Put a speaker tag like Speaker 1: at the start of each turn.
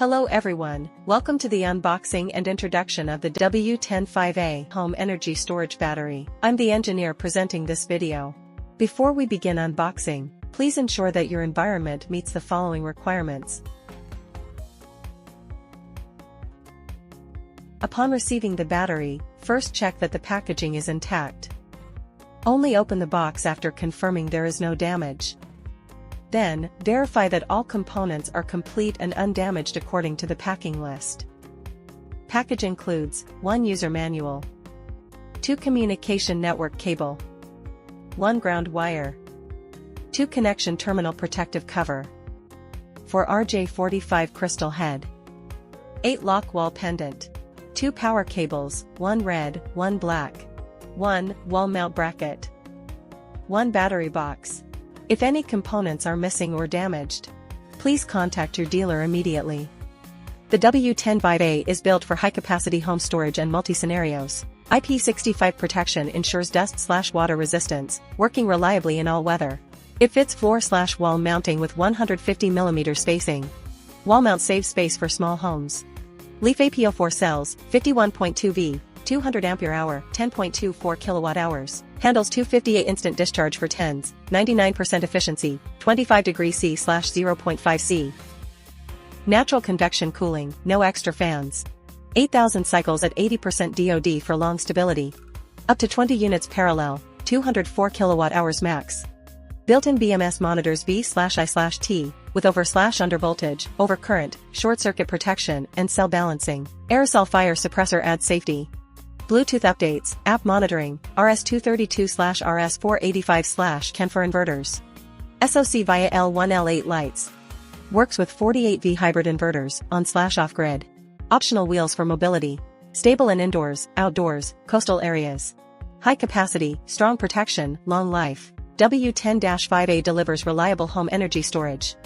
Speaker 1: Hello everyone, welcome to the unboxing and introduction of the W10-5A Home Energy Storage Battery. I'm the engineer presenting this video. Before we begin unboxing, please ensure that your environment meets the following requirements. Upon receiving the battery, first check that the packaging is intact. Only open the box after confirming there is no damage. Then, verify that all components are complete and undamaged according to the packing list. Package includes 1 user manual, 2 communication network cable, 1 ground wire, 2 connection terminal protective cover, 4 RJ45 crystal head, 8 lock wall pendant, 2 power cables, 1 red, 1 black, 1 wall mount bracket, 1 battery box. If any components are missing or damaged, please contact your dealer immediately. The W10-5A is built for high-capacity home storage and multi-scenarios. IP65 protection ensures dust/water resistance, working reliably in all weather. It fits floor/wall mounting with 150 mm spacing. Wall mount saves space for small homes. Leaf AP04 cells, 51.2 V, 200 Ah, 10.24 kWh. Handles 258 instant discharge for 10s, 99% efficiency, 25 degrees C/0.5 C. Natural convection cooling, no extra fans. 8,000 cycles at 80% DOD for long stability. Up to 20 units parallel, 204 kWh max. Built-in BMS monitors V/I/T, with over/under voltage, over current, short circuit protection, and cell balancing. Aerosol fire suppressor adds safety. Bluetooth updates, app monitoring, RS232/RS485/CAN for inverters. SOC via L1L8 lights. Works with 48V hybrid inverters, on/off grid. Optional wheels for mobility. Stable in indoors, outdoors, coastal areas. High capacity, strong protection, long life. W10-5A delivers reliable home energy storage.